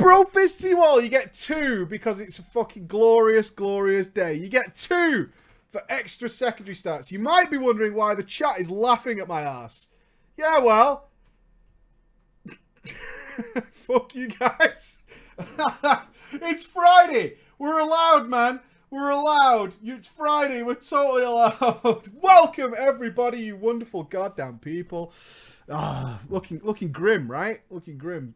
bro fist to you all. You get 2 because it's a fucking glorious, glorious day. You get 2 for extra secondary stats. You might be wondering why the chat is laughing at my ass. Yeah, well. Fuck you guys. It's Friday. We're allowed, man. We're allowed. It's Friday. We're totally allowed. Welcome, everybody, you wonderful goddamn people. Ah, looking grim, right? Looking grim.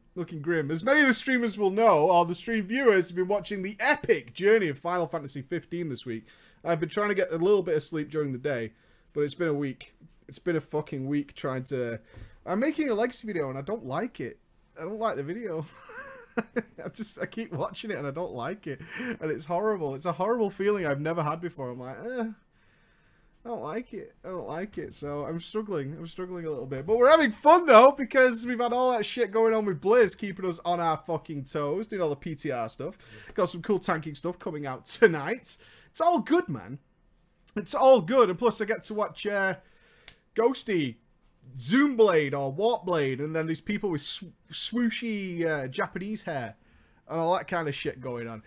As many of the streamers will know, or the stream viewers have been watching the epic journey of Final Fantasy 15 this week. I've been trying to get a little bit of sleep during the day, but it's been a week. It's been a fucking week trying to... I'm making a legacy video and I don't like it. I don't like the video. I keep watching it and I don't like it. And it's horrible. It's a horrible feeling I've never had before. I'm like, I don't like it. I don't like it. So I'm struggling. I'm struggling a little bit. But we're having fun though, because we've had all that shit going on with Blizz, keeping us on our fucking toes, doing all the PTR stuff. Got some cool tanking stuff coming out tonight. It's all good, man. It's all good. And plus I get to watch Ghosty, Zoomblade or Warpblade, and then these people with swooshy Japanese hair and all that kind of shit going on.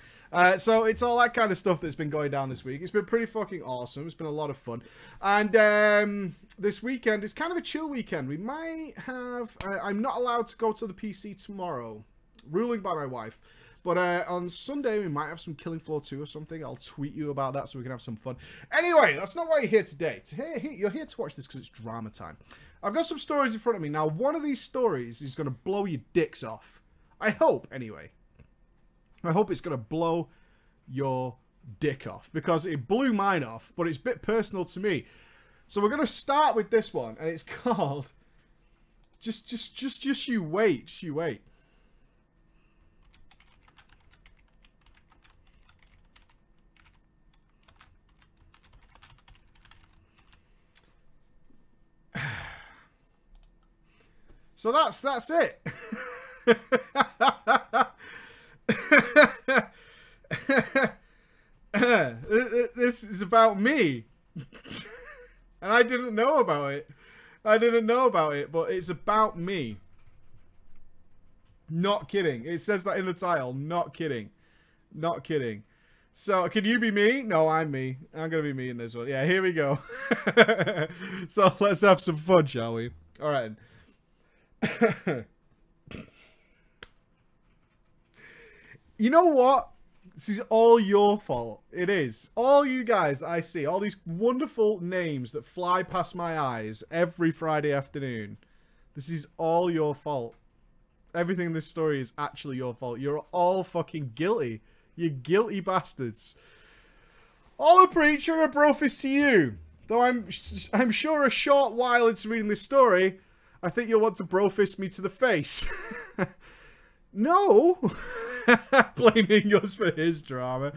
So it's all that kind of stuff that's been going down this week. It's been pretty fucking awesome. It's been a lot of fun. And this weekend is kind of a chill weekend. We might have... I'm not allowed to go to the PC tomorrow. Ruling by my wife. But on Sunday, we might have some Killing Floor 2 or something. I'll tweet you about that so we can have some fun. Anyway, that's not why you're here today. You're here to watch this because it's drama time. I've got some stories in front of me. Now, one of these stories is going to blow your dicks off. I hope, anyway. I hope it's going to blow your dick off. Because it blew mine off, but it's a bit personal to me. So we're going to start with this one. And it's called... Just you wait. Just you wait. So that's it. This is about me. And I didn't know about it. But it's about me. Not kidding. It says that in the title. Not kidding. Not kidding. So, can you be me? No, I'm me. I'm going to be me in this one. Yeah, here we go. So, let's have some fun, shall we? All right. You know what? This is all your fault. It is. All you guys that I see, all these wonderful names that fly past my eyes every Friday afternoon. This is all your fault. Everything in this story is actually your fault. You're all fucking guilty. You guilty bastards. All a preacher, a brofist to you. Though I'm sure a short while into reading this story, I think you'll want to brofist me to the face. No. Blaming us for his drama.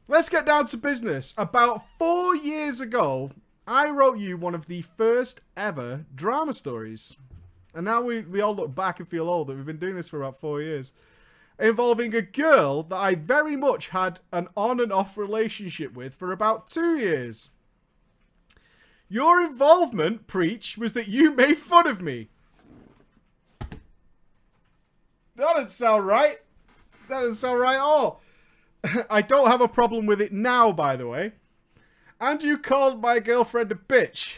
Let's get down to business. About 4 years ago, I wrote you one of the first ever drama stories. And now we all look back and feel old that we've been doing this for about 4 years. Involving a girl that I very much had an on and off relationship with for about 2 years. Your involvement, Preach, was that you made fun of me. That doesn't sound right. That doesn't sound right at all. I don't have a problem with it now, by the way. And you called my girlfriend a bitch.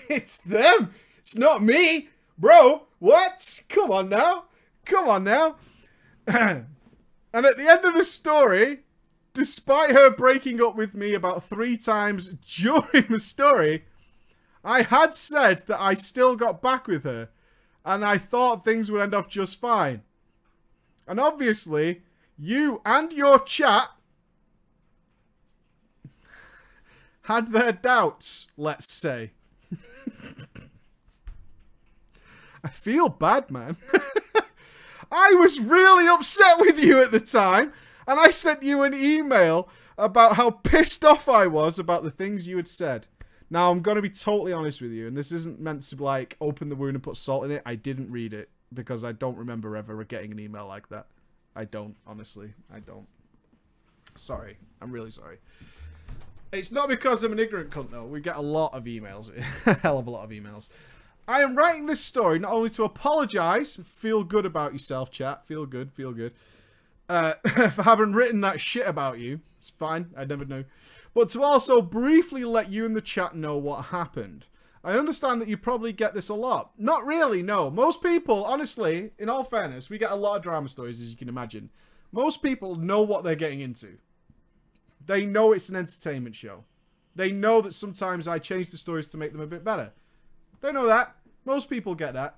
It's them. It's not me. Bro, what? Come on now. Come on now. And at the end of the story... Despite her breaking up with me about 3 times during the story, I had said that I still got back with her, and I thought things would end up just fine. And obviously, you and your chat had their doubts, let's say. I feel bad, man. I was really upset with you at the time. And I sent you an email about how pissed off I was about the things you had said. Now, I'm going to be totally honest with you. And this isn't meant to, like, open the wound and put salt in it. I didn't read it. Because I don't remember ever getting an email like that. I don't, honestly. I don't. Sorry. I'm really sorry. It's not because I'm an ignorant cunt, though. We get a lot of emails. A hell of a lot of emails. I am writing this story not only to apologise, feel good about yourself, chat, feel good, for having written that shit about you. It's fine, I never knew. But to also briefly let you in the chat know what happened. I understand that you probably get this a lot. Not really, no. Most people, honestly, in all fairness, we get a lot of drama stories, as you can imagine. Most people know what they're getting into. They know it's an entertainment show. They know that sometimes I change the stories to make them a bit better. They know that. Most people get that.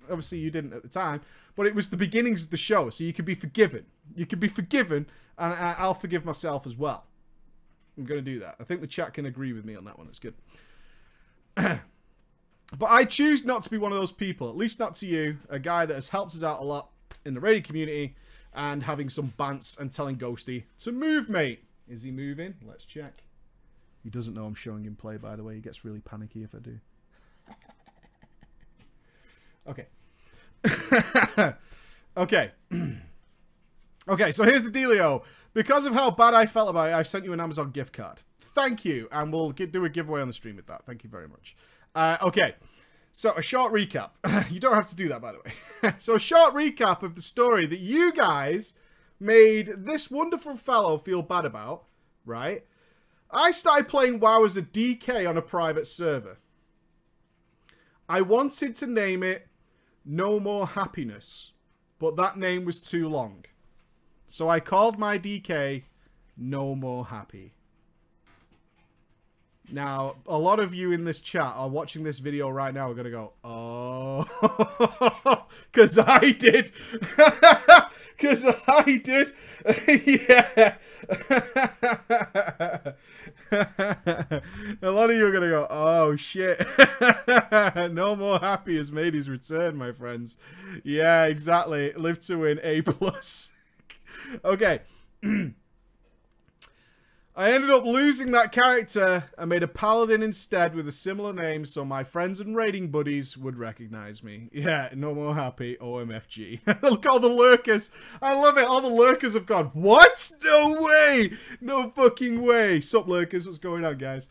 Obviously, you didn't at the time. But it was the beginnings of the show, so you could be forgiven. You could be forgiven, and I'll forgive myself as well. I'm going to do that. I think the chat can agree with me on that one. That's good. But I choose not to be one of those people, at least not to you, a guy that has helped us out a lot in the raiding community and having some bants and telling Ghosty to move, mate. Is he moving? Let's check. He doesn't know I'm showing him play, by the way. He gets really panicky if I do. Okay. Okay. Okay, so here's the dealio. Because of how bad I felt about it, I've sent you an Amazon gift card. Thank you, and we'll do a giveaway on the stream with that. Thank you very much. Okay, so a short recap. You don't have to do that, by the way. So a short recap of the story that you guys made this wonderful fellow feel bad about, right? I started playing WoW as a DK on a private server. I wanted to name it No More Happiness, but that name was too long. So I called my DK No More Happy. Now, a lot of you in this chat are watching this video right now are going to go, oh, because I did. Because I did. Yeah. A lot of you are going to go, oh, shit. No More Happy has made his return, my friends. Yeah, exactly. Live to win A+. Okay. I ended up losing that character and made a paladin instead with a similar name so my friends and raiding buddies would recognize me. Yeah, No More Happy, OMFG. Look, all the lurkers. I love it. All the lurkers have gone, what? No way. No fucking way. Sup, lurkers? What's going on, guys?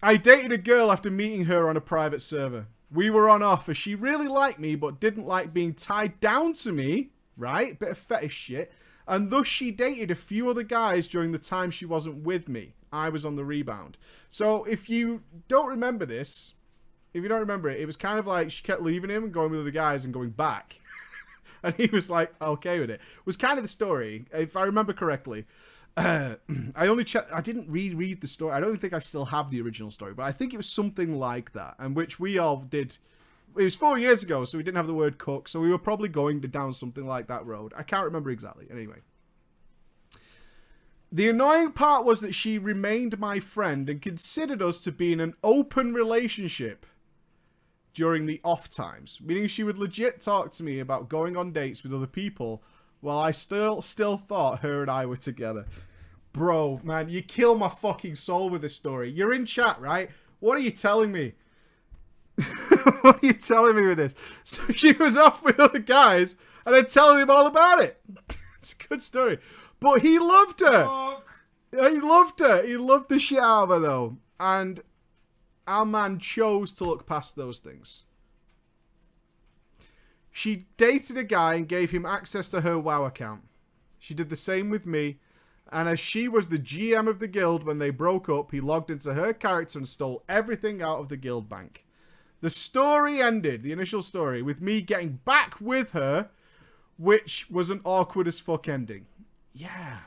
I dated a girl after meeting her on a private server. We were on off as she really liked me but didn't like being tied down to me. Right? Bit of fetish shit. And thus she dated a few other guys during the time she wasn't with me. I was on the rebound. So if you don't remember this, if you don't remember it, it was kind of like she kept leaving him and going with other guys and going back. And he was like, okay with it. It was kind of the story, if I remember correctly. I only checked, I didn't reread the story. I don't think I still have the original story, but I think it was something like that. And which we all did. It was 4 years ago, so we didn't have the word cook, so we were probably going down something like that road. I can't remember exactly. Anyway. The annoying part was that she remained my friend and considered us to be in an open relationship during the off times, meaning she would legit talk to me about going on dates with other people while I still thought her and I were together. Bro, man, you kill my fucking soul with this story. You're in chat, right? What are you telling me? What are you telling me with this? So she was off with other guys and then telling him all about it. It's a good story. But he loved her. Oh. He loved her. He loved the shit out of her, though. And our man chose to look past those things. She dated a guy and gave him access to her WoW account. She did the same with me. And as she was the GM of the guild when they broke up, he logged into her character and stole everything out of the guild bank. The story ended, the initial story, with me getting back with her, which was an awkward as fuck ending. Yeah,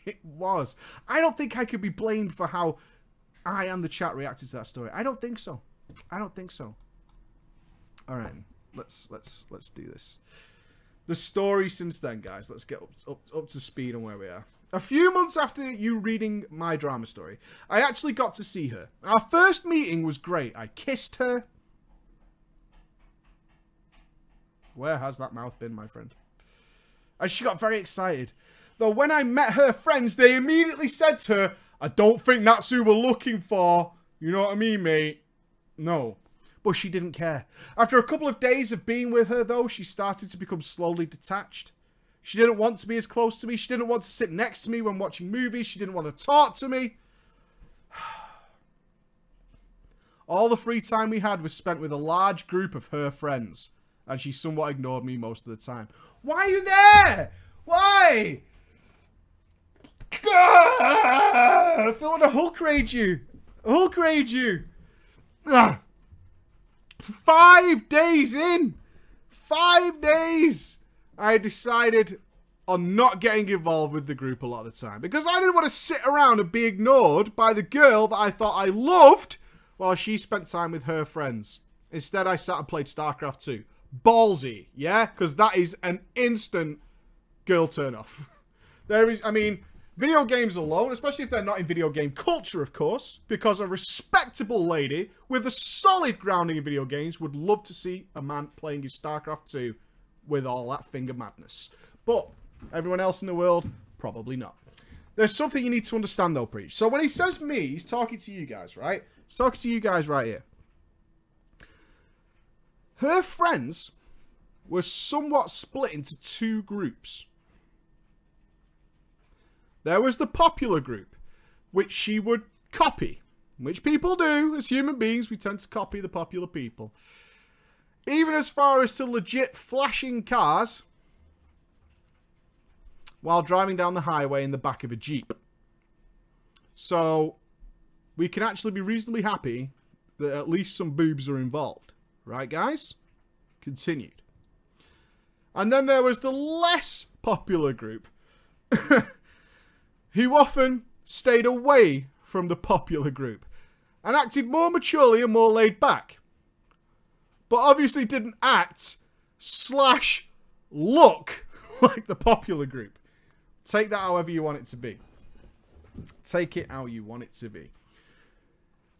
it was. I don't think I could be blamed for how I and the chat reacted to that story. I don't think so. I don't think so. All right, let's do this. The story since then, guys. Let's get up to speed on where we are. A few months after you reading my drama story, I actually got to see her. Our first meeting was great. I kissed her. Where has that mouth been, my friend? And she got very excited. Though when I met her friends, they immediately said to her, I don't think that's who we're looking for. You know what I mean, mate? No. But she didn't care. After a couple of days of being with her, though, she started to become slowly detached. She didn't want to be as close to me. She didn't want to sit next to me when watching movies. She didn't want to talk to me. All the free time we had was spent with a large group of her friends. And she somewhat ignored me most of the time. Why are you there? Why? I feel like a Hulk rage you. Hulk rage you. 5 days in. 5 days. I decided on not getting involved with the group a lot of the time. Because I didn't want to sit around and be ignored by the girl that I thought I loved while she spent time with her friends. Instead, I sat and played StarCraft 2. Ballsy, yeah? Because that is an instant girl turn off. There is, I mean, video games alone, especially if they're not in video game culture, of course, because a respectable lady with a solid grounding in video games would love to see a man playing his StarCraft 2 with all that finger madness. But everyone else in the world, probably not. There's something you need to understand, though, Preach. So when he says me, he's talking to you guys, right? He's talking to you guys right here. Her friends were somewhat split into 2 groups. There was the popular group, which she would copy. Which people do. As human beings, we tend to copy the popular people. Even as far as to legit flashing cars while driving down the highway in the back of a Jeep. So, we can actually be reasonably happy that at least some boobs are involved. Right, guys? Continued. And then there was the less popular group who often stayed away from the popular group and acted more maturely and more laid back. But obviously didn't act / look like the popular group. Take that however you want it to be. Take it how you want it to be.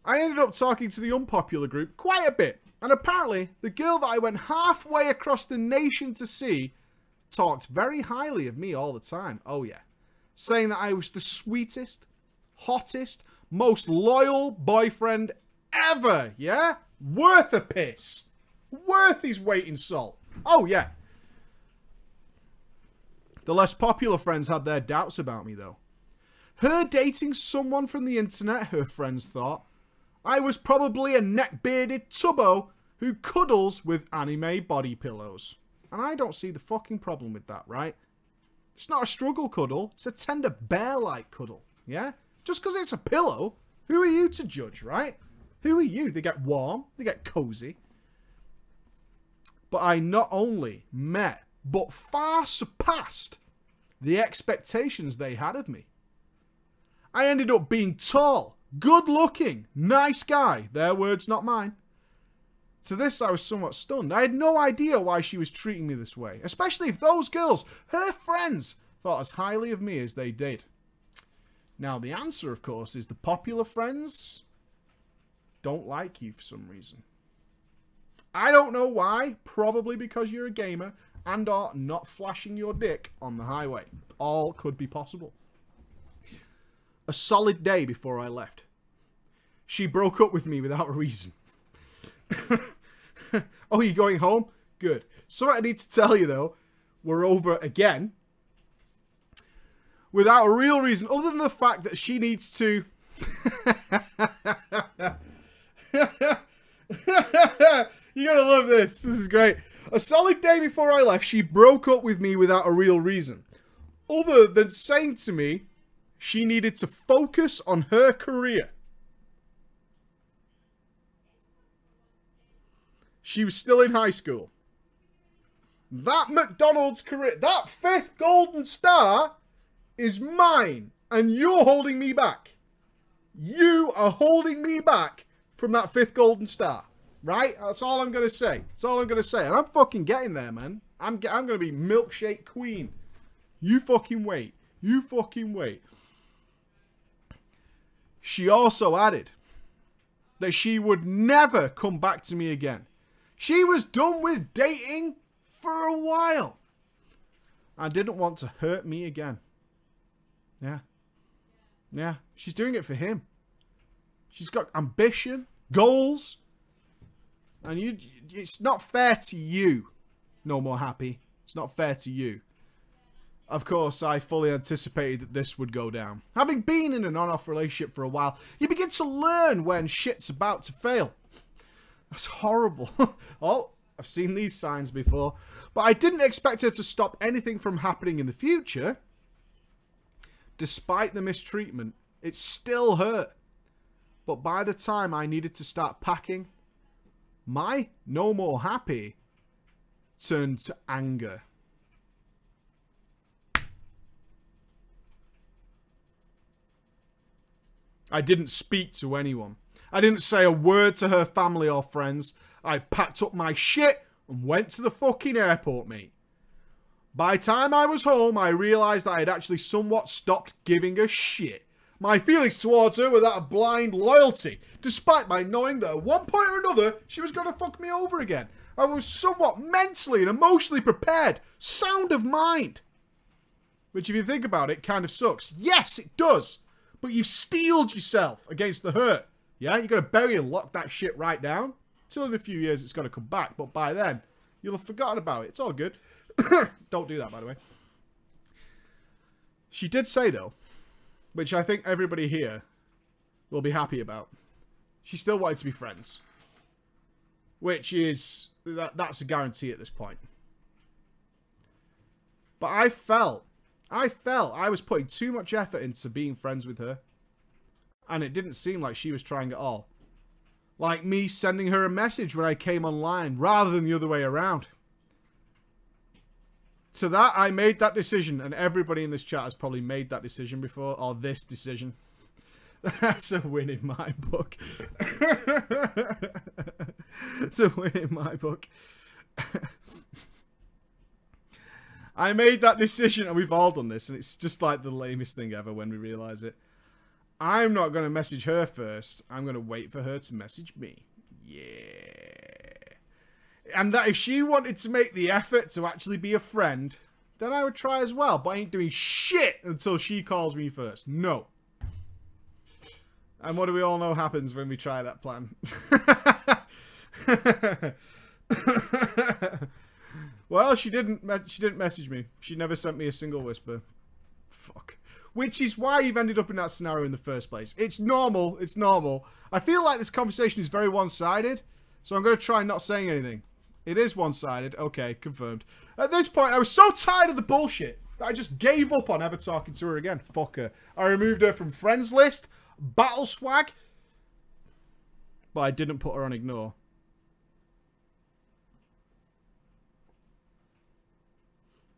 I ended up talking to the unpopular group quite a bit. And apparently, the girl that I went halfway across the nation to see talked very highly of me all the time. Oh, yeah. Saying that I was the sweetest, hottest, most loyal boyfriend ever, yeah? Worth a piss. Worth his weight in salt. Oh, yeah. The less popular friends had their doubts about me, though. Her dating someone from the internet, her friends thought, I was probably a neck-bearded tubbo who cuddles with anime body pillows. And I don't see the fucking problem with that, right? It's not a struggle cuddle. It's a tender bear-like cuddle, yeah? Just because it's a pillow, who are you to judge, right? Who are you? They get warm. They get cozy. But I not only met, but far surpassed the expectations they had of me. I ended up being tall, good-looking, nice guy. Their words, not mine. To this, I was somewhat stunned. I had no idea why she was treating me this way. Especially if those girls, her friends, thought as highly of me as they did. Now, the answer, of course, is the popular friends don't like you for some reason. I don't know why. Probably because you're a gamer and are not flashing your dick on the highway. All could be possible. A solid day before I left, she broke up with me without a reason. Oh, you going home? Good. So I need to tell you, though, we're over again. Without a real reason, other than the fact that she needs to... You gotta love this. This is great. A solid day before I left, she broke up with me without a real reason. Other than saying to me she needed to focus on her career. She was still in high school. That McDonald's career, that 5th golden star is mine. And you're holding me back. You are holding me back from that 5th golden star. Right? That's all I'm going to say. That's all I'm going to say. And I'm fucking getting there, man. I'm going to be milkshake queen. You fucking wait. You fucking wait. She also added that she would never come back to me again. She was done with dating for a while. I didn't want to hurt me again. Yeah. Yeah. She's doing it for him. She's got ambition, goals. And it's not fair to you. No More Happy. It's not fair to you. Of course, I fully anticipated that this would go down. Having been in an on-off relationship for a while, you begin to learn when shit's about to fail. That's horrible. Oh, I've seen these signs before. But I didn't expect her to stop anything from happening in the future. Despite the mistreatment, it still hurt. But by the time I needed to start packing, my no more happy turned to anger. I didn't speak to anyone. I didn't say a word to her family or friends. I packed up my shit and went to the fucking airport, mate. By the time I was home, I realised that I had actually somewhat stopped giving a shit. My feelings towards her were that of blind loyalty, despite my knowing that at one point or another, she was going to fuck me over again. I was somewhat mentally and emotionally prepared. Sound of mind. Which, if you think about it, kind of sucks. Yes, it does. But you've steeled yourself against the hurt. Yeah, you got to bury and lock that shit right down. Till in a few years it's going to come back. But by then, you'll have forgotten about it. It's all good. Don't do that, by the way. She did say, though, which I think everybody here will be happy about. She still wanted to be friends. Which is... that's a guarantee at this point. But I felt I was putting too much effort into being friends with her. And it didn't seem like she was trying at all. Like me sending her a message when I came online, rather than the other way around. To that, I made that decision, and everybody in this chat has probably made that decision before, or this decision. That's a win in my book. It's a win in my book. I made that decision, and we've all done this, and it's just like the lamest thing ever when we realise it. I'm not going to message her first. I'm going to wait for her to message me. Yeah. And that if she wanted to make the effort to actually be a friend, then I would try as well. But I ain't doing shit until she calls me first. No. And what do we all know happens when we try that plan? Well, she didn't message me. She never sent me a single whisper. Fuck. Which is why you've ended up in that scenario in the first place. It's normal. It's normal. I feel like this conversation is very one-sided. So I'm going to try not saying anything. It is one-sided. Okay, confirmed. At this point, I was so tired of the bullshit that I just gave up on ever talking to her again. Fuck her. I removed her from friends list. Battle swag. But I didn't put her on ignore.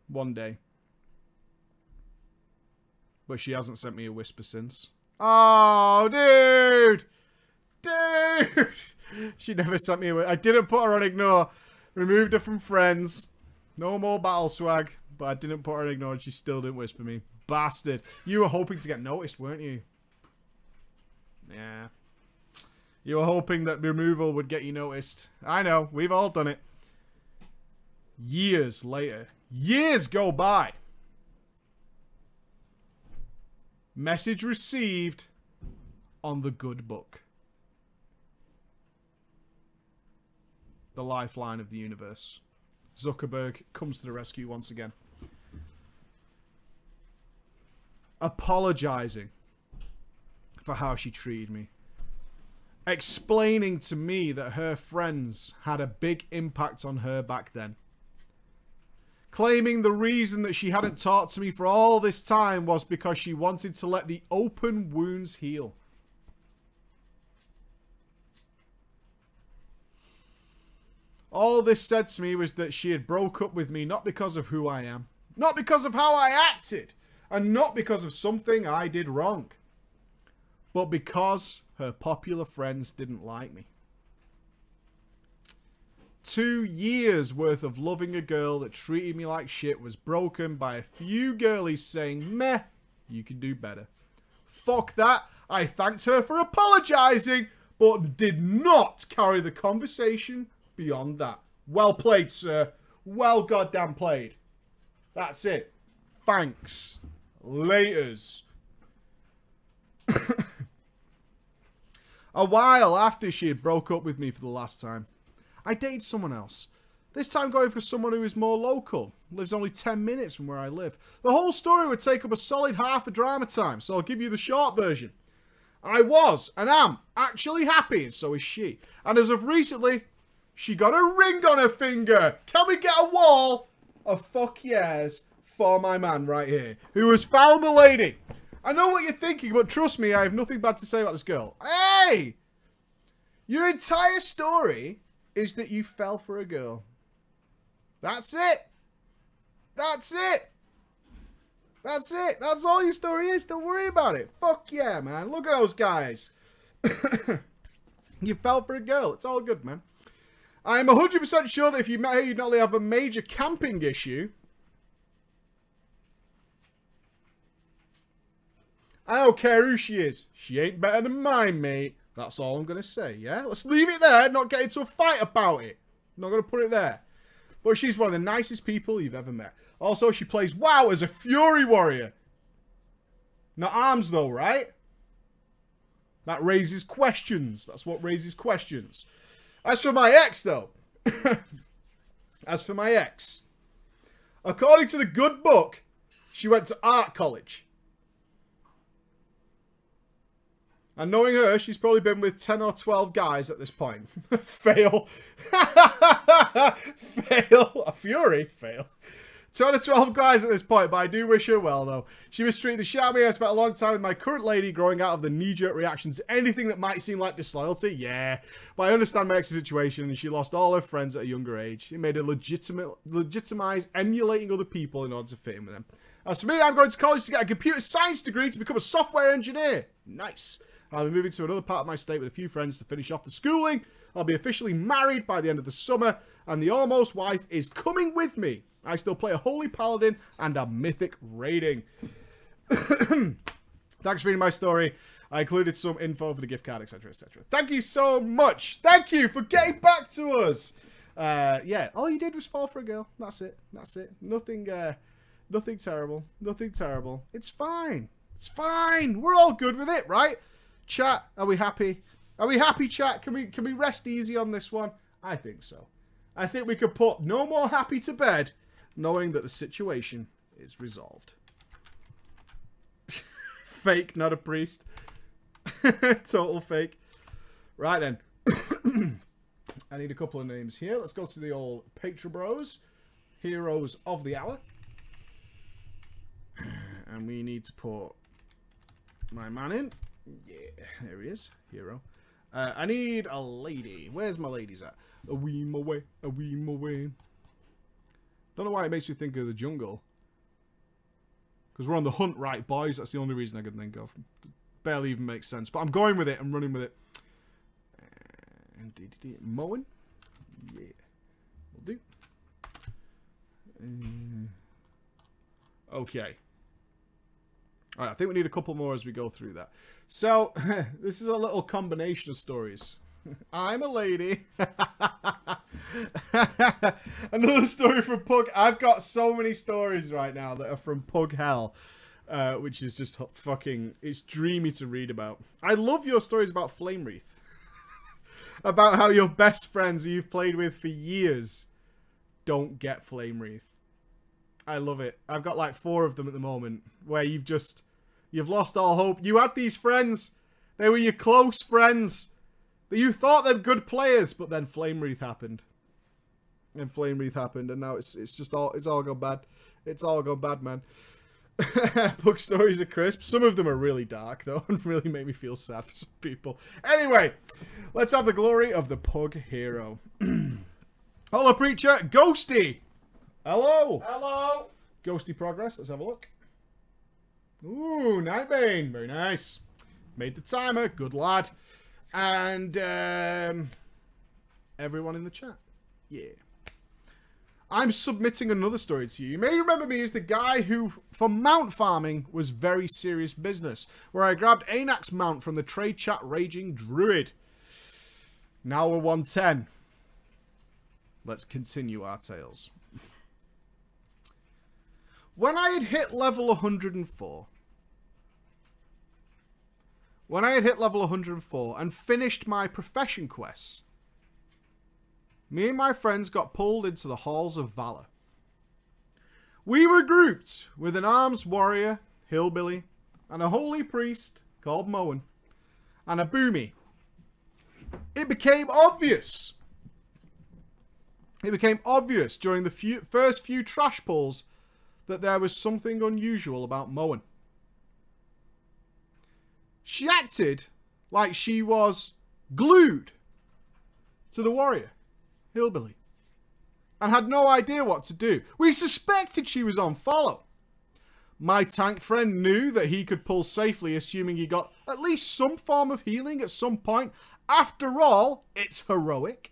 One day. But she hasn't sent me a whisper since. Oh, dude! Dude! She never sent me a whisper. I didn't put her on ignore. Removed her from friends. No more battle swag. But I didn't put her on ignore and she still didn't whisper me. Bastard. You were hoping to get noticed, weren't you? Yeah. You were hoping that removal would get you noticed. I know. We've all done it. Years later. Years go by. Message received on the good book. The lifeline of the universe. Zuckerberg comes to the rescue once again. Apologizing for how she treated me. Explaining to me that her friends had a big impact on her back then. Claiming the reason that she hadn't talked to me for all this time was because she wanted to let the open wounds heal. All this said to me was that she had broke up with me not because of who I am, not because of how I acted, and not because of something I did wrong, but because her popular friends didn't like me. 2 years worth of loving a girl that treated me like shit was broken by a few girlies saying, meh, you can do better. Fuck that. I thanked her for apologizing, but did not carry the conversation beyond that. Well played, sir. Well goddamn played. That's it. Thanks. Laters. A while after she had broke up with me for the last time, I dated someone else. This time going for someone who is more local. Lives only 10 minutes from where I live. The whole story would take up a solid half a drama time, so I'll give you the short version. I was, and am, actually happy, and so is she. And as of recently, she got a ring on her finger. Can we get a wall of fuck yes for my man right here, who has found the lady? I know what you're thinking, but trust me, I have nothing bad to say about this girl. Hey! Your entire story is that you fell for a girl. That's it. That's it. That's it. That's all your story is. Don't worry about it. Fuck yeah, man. Look at those guys. You fell for a girl. It's all good, man. I'm 100% sure that if you met her, you'd not only have a major camping issue. I don't care who she is. She ain't better than mine, mate. That's all I'm going to say, yeah? Let's leave it there, not get into a fight about it. I'm not going to put it there. But she's one of the nicest people you've ever met. Also, she plays WoW as a Fury Warrior. Not arms, though, right? That raises questions. That's what raises questions. As for my ex, though. As for my ex. According to the good book, she went to art college. And knowing her, she's probably been with 10 or 12 guys at this point. Fail. Fail. A Fury. Fail. 10 or 12 guys at this point, but I do wish her well, though. She mistreated the shit out of me. I spent a long time with my current lady growing out of the knee-jerk reactions to anything that might seem like disloyalty. Yeah. But I understand my ex's situation, and she lost all her friends at a younger age. It made her legitimize emulating other people in order to fit in with them. As for me, I'm going to college to get a computer science degree to become a software engineer. Nice. I'll be moving to another part of my state with a few friends to finish off the schooling. I'll be officially married by the end of the summer, and the almost wife is coming with me. I still play a Holy Paladin and a Mythic rating. Thanks for reading my story. I included some info for the gift card, etc., etc. Thank you so much. Thank you for getting back to us. Yeah, all you did was fall for a girl. That's it. That's it. Nothing terrible. Nothing terrible. It's fine. It's fine. We're all good with it, right? Chat, are we happy? Are we happy, chat? Can we rest easy on this one? I think so. I think we could put no more happy to bed, knowing that the situation is resolved. Fake, not a priest. Total fake. Right then. I need a couple of names here. Let's go to the old Patreon Bros. Heroes of the hour. And we need to put my man in. Yeah, there he is. Hero. I need a lady. Where's my ladies at? A wee my way. A wee my way. Don't know why it makes me think of the jungle. Because we're on the hunt, right, boys? That's the only reason I could think of. Barely even makes sense. But I'm going with it. I'm running with it. Mowing? Yeah. Will do. Okay. All right, I think we need a couple more as we go through that. So, this is a little combination of stories. I'm a lady. Another story from Pug. I've got so many stories right now that are from Pug Hell, which is just fucking, it's dreamy to read about. I love your stories about Flame Wreath. About how your best friends who you've played with for years don't get Flame Wreath. I love it. I've got like 4 of them at the moment where you've lost all hope. You had these friends. They were your close friends. You thought them good players, but then Flame Wreath happened. And Flame Wreath happened, and now it's all gone bad. It's all gone bad, man. Pug stories are crisp. Some of them are really dark, though, and really make me feel sad for some people. Anyway, let's have the glory of the Pug hero. Hello, Preacher. Ghosty. Hello. Hello. Ghosty progress. Let's have a look. Ooh, Nightbane. Very nice. Made the timer. Good lad. And everyone in the chat. Yeah. I'm submitting another story to you. You may remember me as the guy who, for mount farming, was very serious business, where I grabbed Anax mount from the trade chat Raging Druid. Now we're 110. Let's continue our tales. When I had hit level 104... When I had hit level 104 and finished my profession quests, me and my friends got pulled into the halls of valor. We were grouped with an arms warrior, hillbilly, and a holy priest called Moen, and a boomy. It became obvious during the first few trash pulls that there was something unusual about Moen. She acted like she was glued to the warrior, hillbilly, and had no idea what to do. We suspected she was on follow. My tank friend knew that he could pull safely, assuming he got at least some form of healing at some point. After all, it's heroic.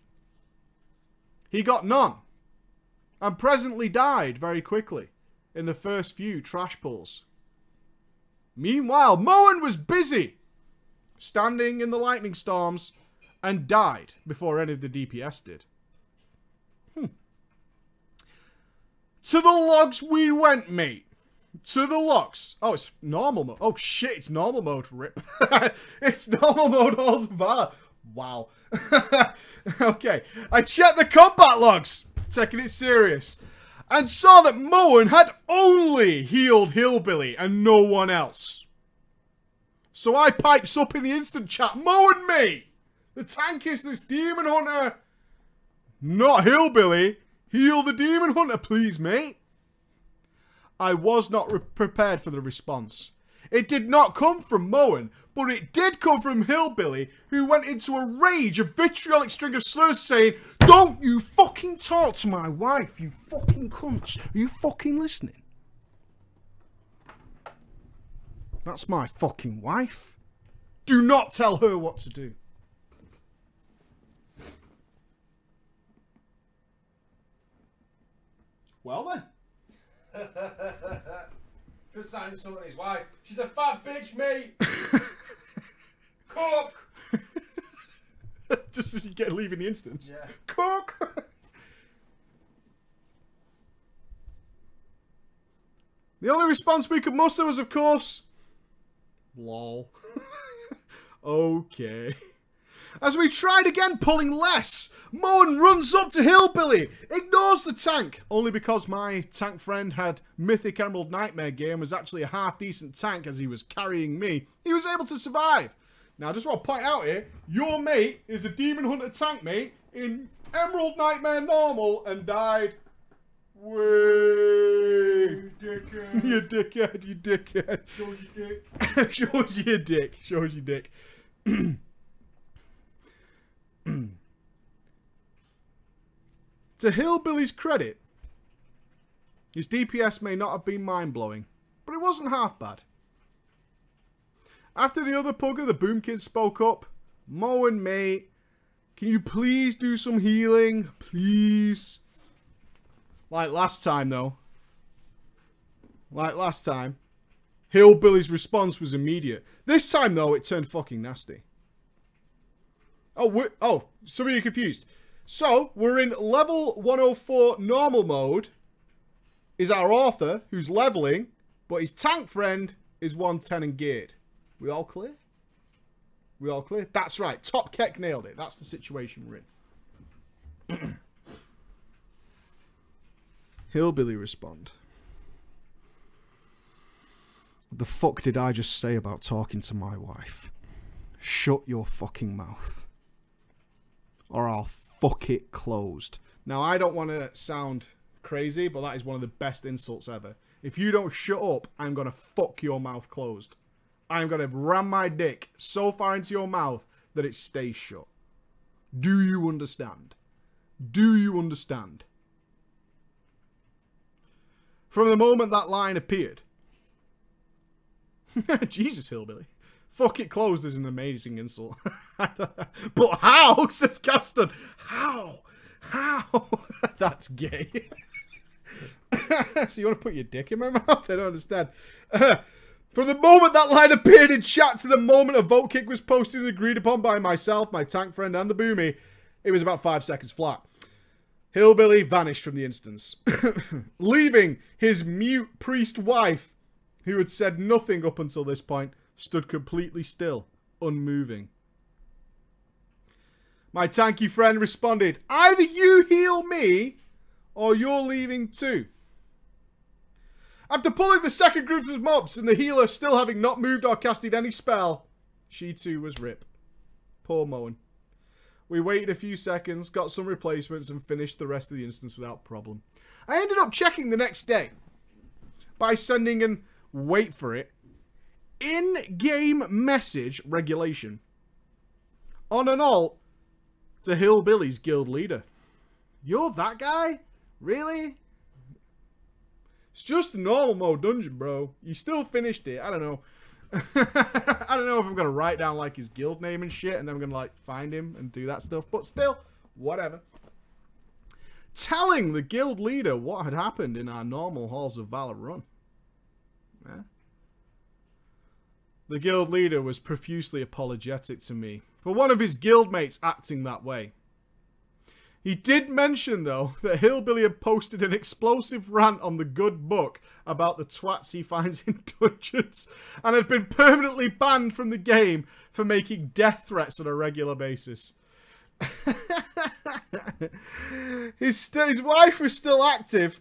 He got none, and presently died very quickly in the first few trash pulls. Meanwhile, Moen was busy standing in the lightning storms and died before any of the DPS did. To the logs we went, mate. To the logs. Oh, it's normal mode. Oh, shit, it's normal mode. Rip. It's normal mode Halls of Valor. Wow. Okay. I checked the combat logs, taking it serious, and saw that Moen had only healed Hillbilly and no one else. So I pipes up in the instant chat, Moen, mate! The tank is this demon hunter. Not Hillbilly. Heal the demon hunter, please, mate. I was not prepared for the response. It did not come from Moen, but it did come from Hillbilly, who went into a rage of vitriolic string of slurs saying, "Don't you fucking talk to my wife, you fucking cunts. Are you fucking listening? That's my fucking wife. Do not tell her what to do." Well then. Just not insulting his wife. She's a fat bitch, mate. Cook. Just as you get leaving the instance. Yeah. Cook. The only response we could muster was, of course, lol. Okay. As we tried again pulling less, Moen runs up to Hillbilly, ignores the tank, only because my tank friend had Mythic Emerald Nightmare gear and was actually a half-decent tank as he was carrying me. He was able to survive. Now, I just want to point out here, your mate is a Demon Hunter tank mate in Emerald Nightmare Normal and died. Way. You dickhead. You dickhead, you dickhead. Shows your dick. Shows your dick. Shows your dick. To Hillbilly's credit, his DPS may not have been mind-blowing, but it wasn't half bad. After the other pugger, the Boomkin, spoke up, "Moen, mate, can you please do some healing? Please." Like last time, though. Like last time, Hillbilly's response was immediate. This time, though, it turned fucking nasty. Oh, some of you confused. So, we're in level 104 normal mode. Is our author, who's leveling, but his tank friend is 110 and geared. We all clear? We all clear? That's right. Top Keck nailed it. That's the situation we're in. Hillbilly respond. What the fuck did I just say about talking to my wife? Shut your fucking mouth. Or I'll fuck it closed. Now, I don't want to sound crazy, but that is one of the best insults ever. If you don't shut up, I'm going to fuck your mouth closed. I'm going to ram my dick so far into your mouth that it stays shut. Do you understand? Do you understand? From the moment that line appeared. Jesus, Hillbilly. Fuck it closed is an amazing insult. But how? Says Gaston. How? How? That's gay. So you want to put your dick in my mouth? I don't understand. From the moment that line appeared in chat to the moment a vote kick was posted and agreed upon by myself, my tank friend, and the Boomy, it was about 5 seconds flat. Hillbilly vanished from the instance, leaving his mute priest wife, who had said nothing up until this point, stood completely still, unmoving. My tanky friend responded, either you heal me, or you're leaving too. After pulling the second group of mobs and the healer still having not moved or casted any spell, she too was RIP. Poor Moen. We waited a few seconds, got some replacements, and finished the rest of the instance without problem. I ended up checking the next day by sending an, wait for it, in-game message regulation on an alt to Hillbilly's guild leader. You're that guy? Really? It's just a normal mode dungeon, bro. You still finished it. I don't know. I don't know if I'm going to write down like his guild name and shit and then I'm going to like find him and do that stuff. But still, whatever. Telling the guild leader what had happened in our normal Halls of Valor run. Yeah. The guild leader was profusely apologetic to me for one of his guildmates acting that way. He did mention, though, that Hillbilly had posted an explosive rant on the good book about the twats he finds in dungeons and had been permanently banned from the game for making death threats on a regular basis. His wife was still active.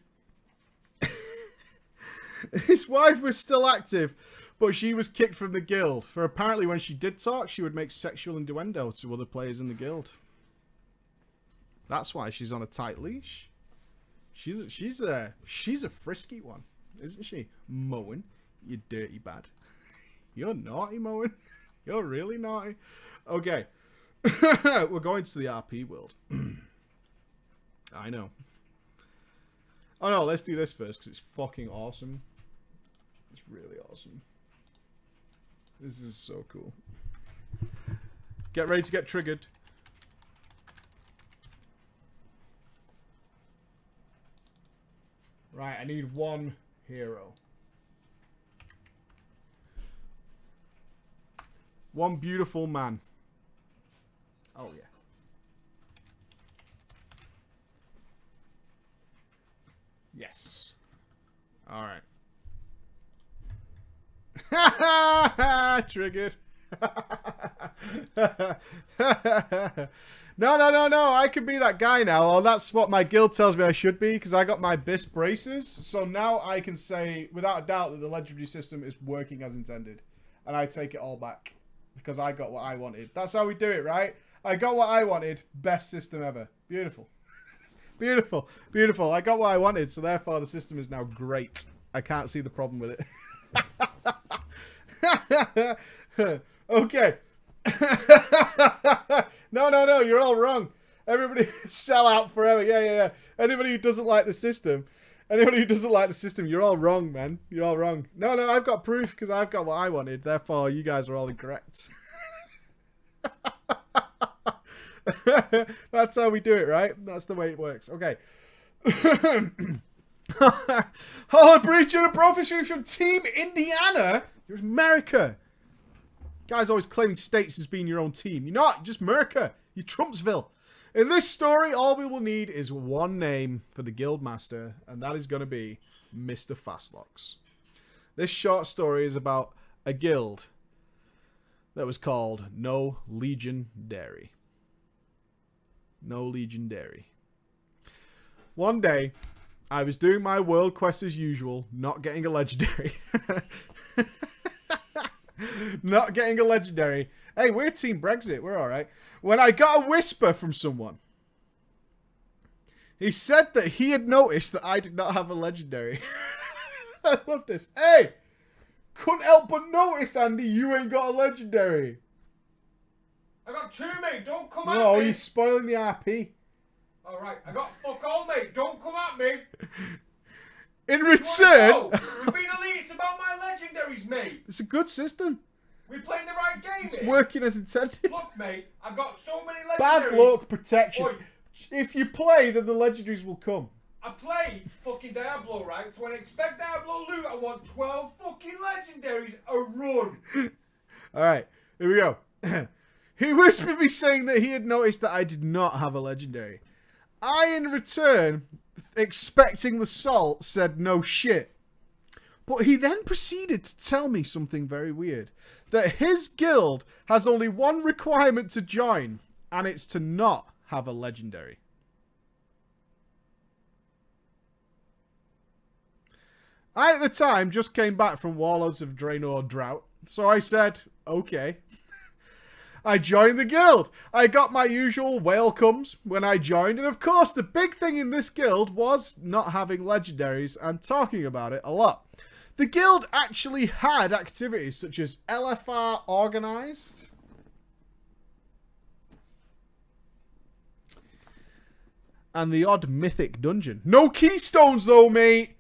His wife was still active, but she was kicked from the guild. For apparently when she did talk, she would make sexual innuendo to other players in the guild. That's why she's on a tight leash. She's a frisky one, isn't she? Moen, you dirty bad. You're naughty, Moen. You're really naughty. Okay. We're going to the RP world. I know. Oh no, let's do this first because it's fucking awesome. It's really awesome. This is so cool. Get ready to get triggered. Right, I need one hero. One beautiful man. Oh, yeah. Yes. Alright. Triggered. No. I can be that guy now. Well, that's what my guild tells me I should be because I got my BIS braces. So now I can say without a doubt that the legendary system is working as intended. And I take it all back because I got what I wanted. That's how we do it, right? I got what I wanted. Best system ever. Beautiful. Beautiful. Beautiful. I got what I wanted. So therefore the system is now great. I can't see the problem with it. Okay. No, you're all wrong. Everybody sell out forever. Yeah. Anybody who doesn't like the system, you're all wrong, man. You're all wrong. No, I've got proof because I've got what I wanted. Therefore, you guys are all incorrect. That's how we do it, right? That's the way it works. Okay. Holla, Breach and a prophecy from Team Indiana. You're America. Guys always claiming states as being your own team. You're not. You're just America. You're Trumpsville. In this story, all we will need is one name for the Guildmaster, and that is going to be Mr. Fastlocks. This short story is about a guild that was called No Legion Dairy. No Legion Dairy. One day, I was doing my world quest as usual, not getting a legendary. Not getting a legendary. Hey, we're Team Brexit. We're alright. When I got a whisper from someone. He said that he had noticed that I did not have a legendary. I love this. Hey! Couldn't help but notice, Andy, you ain't got a legendary. I got two, mate. Don't come at me. No, you're spoiling the RP. Alright, I got fuck all, mate. Don't come at me. In return... We've been elitist about my legendaries, mate. It's a good system. We playing the right game, It's mate. working as intended. Look, mate, I've got so many legendaries. Bad luck, protection. Oi. If you play, then the legendaries will come. I play fucking Diablo, right? So when I expect Diablo loot, I want 12 fucking legendaries a run. Alright, here we go. He whispered me saying that he had noticed that I did not have a legendary. I, in return, expecting the salt, said no shit. But he then proceeded to tell me something very weird. That his guild has only one requirement to join, and it's to not have a legendary. I, at the time, just came back from Warlords of Draenor Drought, so I said, okay. I joined the guild. I got my usual welcomes when I joined, and of course, the big thing in this guild was not having legendaries and talking about it a lot. The guild actually had activities such as LFR organized, and the odd mythic dungeon. No keystones though, mate!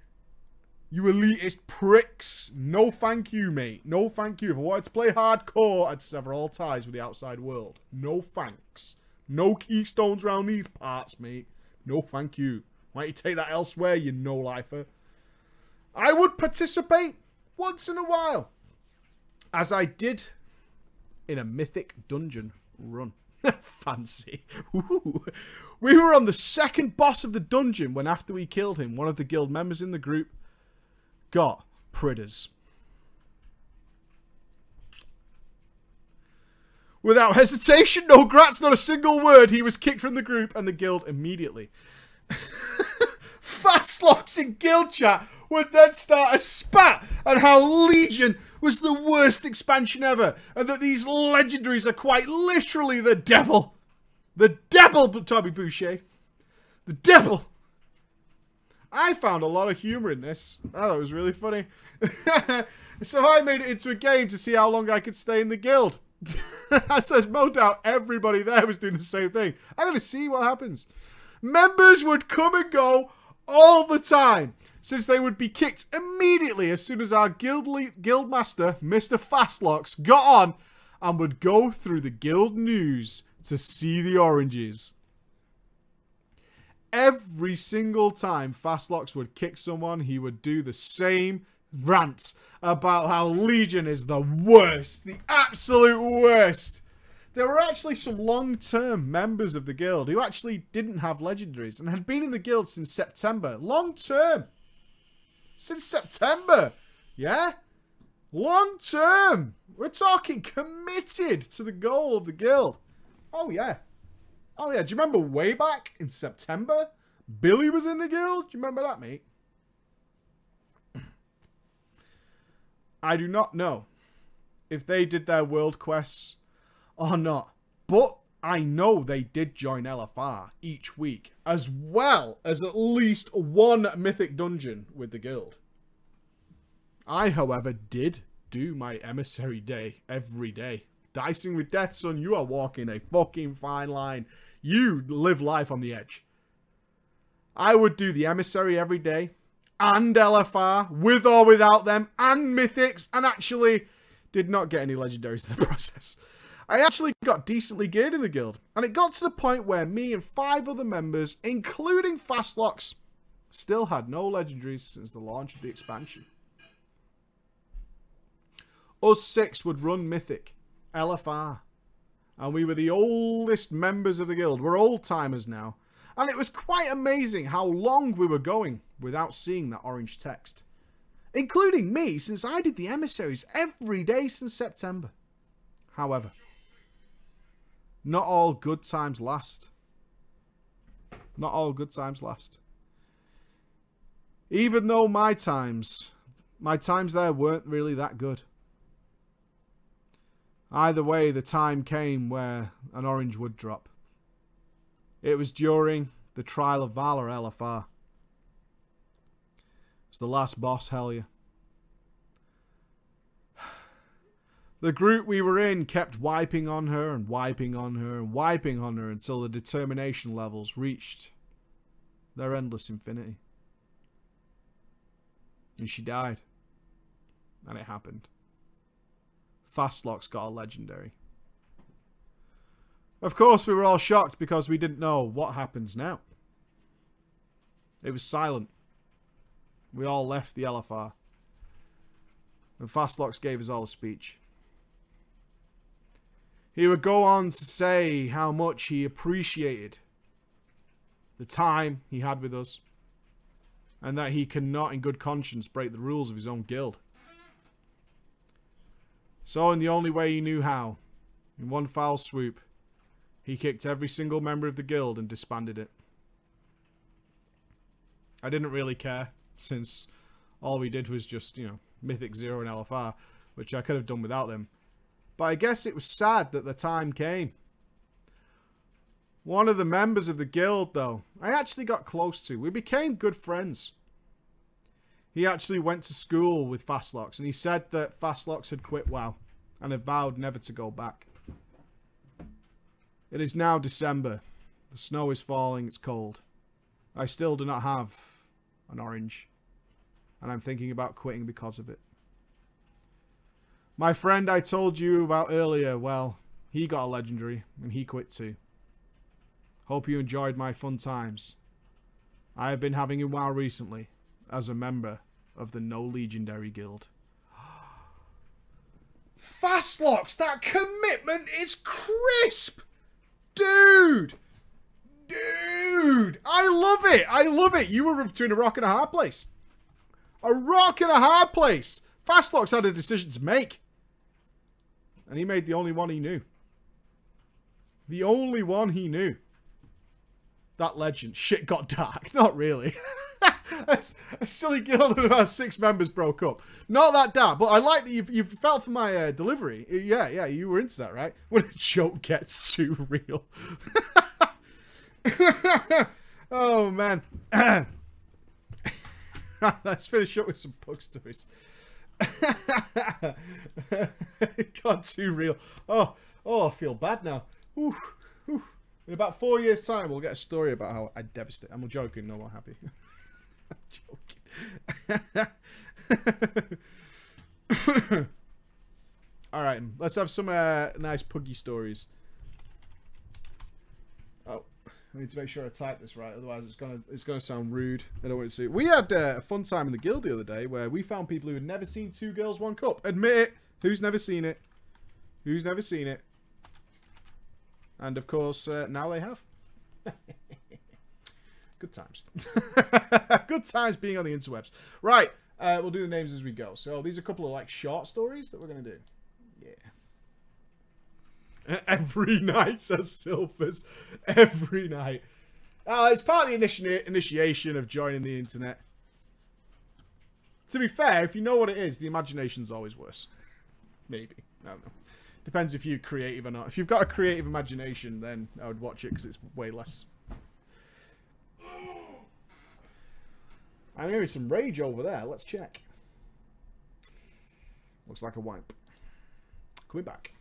You elitist pricks. No thank you, mate. No thank you. If I wanted to play hardcore, I'd sever all ties with the outside world. No thanks. No keystones around these parts, mate. No thank you. Why don't you take that elsewhere, you no-lifer? I would participate once in a while, as I did in a mythic dungeon run. Fancy. Ooh. We were on the second boss of the dungeon when, after we killed him, one of the guild members in the group got Pridders. Without hesitation, no grats, not a single word, he was kicked from the group and the guild immediately. Fastlocks in guild chat would then start a spat on how Legion was the worst expansion ever, and that these legendaries are quite literally the devil. The devil, Toby Boucher. The devil. I found a lot of humour in this. I thought it was really funny. So I made it into a game to see how long I could stay in the guild. I said, no doubt everybody there was doing the same thing. I'm going to see what happens. Members would come and go all the time, since they would be kicked immediately as soon as our guild master, Mr. Fastlocks, got on and would go through the guild news to see the oranges. Every single time Fastlocks would kick someone, he would do the same rant about how Legion is the worst. The absolute worst. There were actually some long-term members of the guild who actually didn't have legendaries and had been in the guild since September. Long-term. Since September. Yeah? Long-term. We're talking committed to the goal of the guild. Oh, yeah. Oh, yeah. Do you remember way back in September? Billy was in the guild? Do you remember that, mate? I do not know if they did their world quests or not. But I know they did join LFR each week, as well as at least one mythic dungeon with the guild. I, however, did do my emissary day every day. Dicing with death, son, you are walking a fucking fine line. You live life on the edge. I would do the emissary every day, and LFR, with or without them, and mythics, and actually did not get any legendaries in the process. I actually got decently geared in the guild, and it got to the point where me and 5 other members, including Fastlocks, still had no legendaries since the launch of the expansion. Us 6 would run Mythic, LFR, and we were the oldest members of the guild. We're old-timers now, and it was quite amazing how long we were going without seeing that orange text. Including me, since I did the emissaries every day since September. However, not all good times last. Not all good times last. Even though my times there weren't really that good. Either way, the time came where an orange would drop. It was during the Trial of Valor LFR. It was the last boss, hell yeah. The group we were in kept wiping on her and wiping on her and wiping on her until the determination levels reached their endless infinity. And she died. And it happened. Fastlocks got a legendary. Of course, we were all shocked because we didn't know what happens now. It was silent. We all left the LFR. And Fastlocks gave us all a speech. He would go on to say how much he appreciated the time he had with us, and that he cannot in good conscience break the rules of his own guild. So in the only way he knew how, in one foul swoop, He kicked every single member of the guild and disbanded it. I didn't really care, since all we did was just, you know, Mythic Zero and LFR, which I could have done without them. But I guess it was sad that the time came. One of the members of the guild, though, I actually got close to. We became good friends. He actually went to school with Fastlocks, and he said that Fastlocks had quit WoW and had vowed never to go back. It is now December. The snow is falling, it's cold. I still do not have an orange, and I'm thinking about quitting because of it. My friend I told you about earlier, well, he got a legendary, and he quit too. Hope you enjoyed my fun times. I have been having a WoW recently, as a member of the No Legendary Guild. Fastlocks, that commitment is crisp! Dude! Dude! I love it! I love it! You were between a rock and a hard place. A rock and a hard place! Fastlocks had a decision to make. And he made the only one he knew. The only one he knew. That legend. Shit got dark. Not really. A silly guild of about 6 members broke up. Not that dark, but I like that you felt for my delivery. Yeah, you were into that, right? When a joke gets too real. Oh, man. Let's finish up with some pug stories. It got too real. Oh, I feel bad now. Ooh. In about 4 years' time, we'll get a story about how I devastated. I'm joking, no, I'm happy. I'm joking. Alright, let's have some nice puggy stories. Oh, I need to make sure I type this right, otherwise it's gonna sound rude. I don't want to see it. We had a fun time in the guild the other day where we found people who had never seen Two Girls, One Cup. Admit it! Who's never seen it? Who's never seen it? And of course, now they have. Good times. Good times being on the interwebs. Right, we'll do the names as we go. So these are a couple of like short stories that we're going to do. Yeah. Every night, says Silphus. Every night. It's part of the initiation of joining the internet. To be fair, if you know what it is, the imagination's always worse. Maybe. I don't know. Depends if you're creative or not. If you've got a creative imagination, then I would watch it because it's way less. I'm hearing some rage over there. Let's check. Looks like a wipe. Coming back.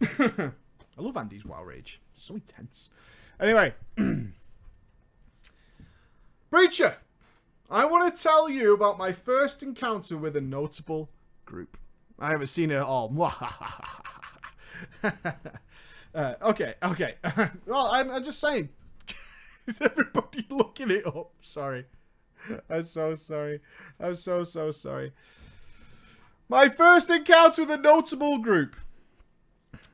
I love Andy's WoW rage. It's so intense. Anyway. Breacher! I want to tell you about my first encounter with a notable group. I haven't seen it all. Okay. Well, I'm just saying. Is everybody looking it up? Sorry. I'm so sorry. I'm so sorry. My first encounter with a notable group.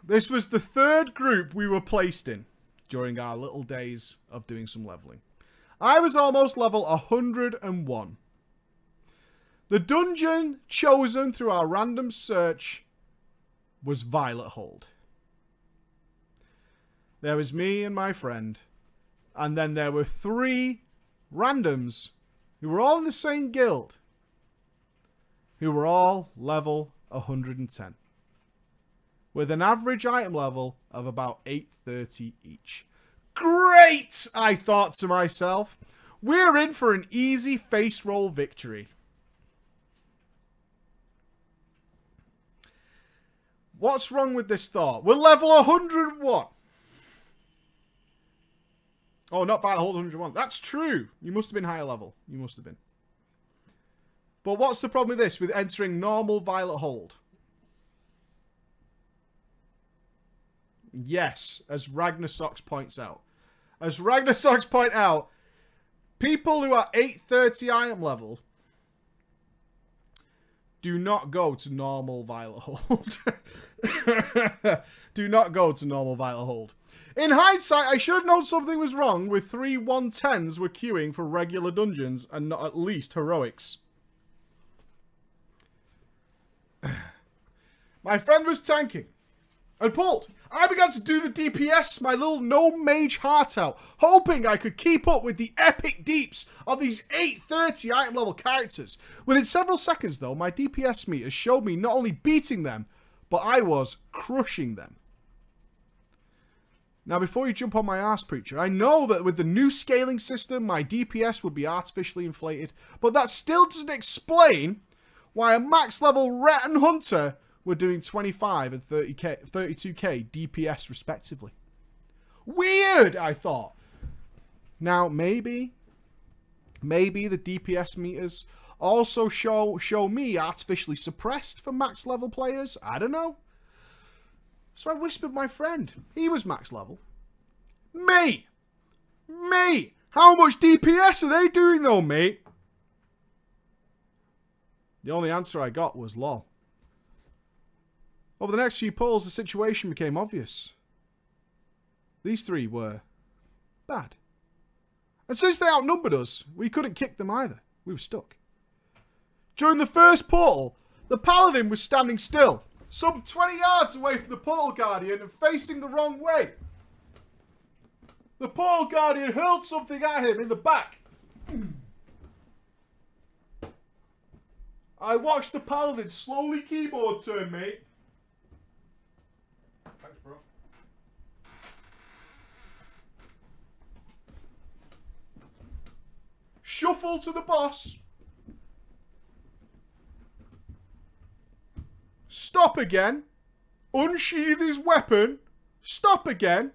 This was the 3rd group we were placed in during our little days of doing some leveling. I was almost level 101. The dungeon chosen through our random search was Violet Hold. There was me and my friend, and then there were 3 randoms who were all in the same guild, who were all level 110, with an average item level of about 830 each. Great, I thought to myself. We're in for an easy face roll victory. What's wrong with this thought? We're level 101. Oh, not Violet Hold 101. That's true. You must have been higher level. You must have been. But what's the problem with this? With entering normal Violet Hold? Yes, as Ragnarsocks points out. As Ragnarsocks point out, people who are 830 item level do not go to normal Violet Hold. Do not go to normal Violet Hold. In hindsight, I should have known something was wrong with 3 110s were queuing for regular dungeons and not at least heroics. My friend was tanking. and pulled. I began to do the DPS, my little gnome mage heart out, hoping I could keep up with the epic deeps of these 830 item level characters. Within several seconds though, my DPS meters showed me not only beating them, but I was crushing them. Now before you jump on my arse, Preacher, I know that with the new scaling system, my DPS would be artificially inflated, but that still doesn't explain why a max level Ret and Hunter were doing 25 and 32k DPS respectively. Weird, I thought. Now, maybe the DPS meters also show me artificially suppressed for max level players. I don't know. So I whispered my friend. He was max level. Me! How much DPS are they doing though, mate? The only answer I got was lol. Over the next few pulls, the situation became obvious. These three were bad. And since they outnumbered us, we couldn't kick them either. We were stuck. During the first portal, the Paladin was standing still, some 20 yards away from the Portal Guardian and facing the wrong way. The Portal Guardian hurled something at him in the back. I watched the Paladin slowly keyboard turn, mate. Thanks, bro. Shuffle to the boss. Stop again. Unsheath his weapon. Stop again.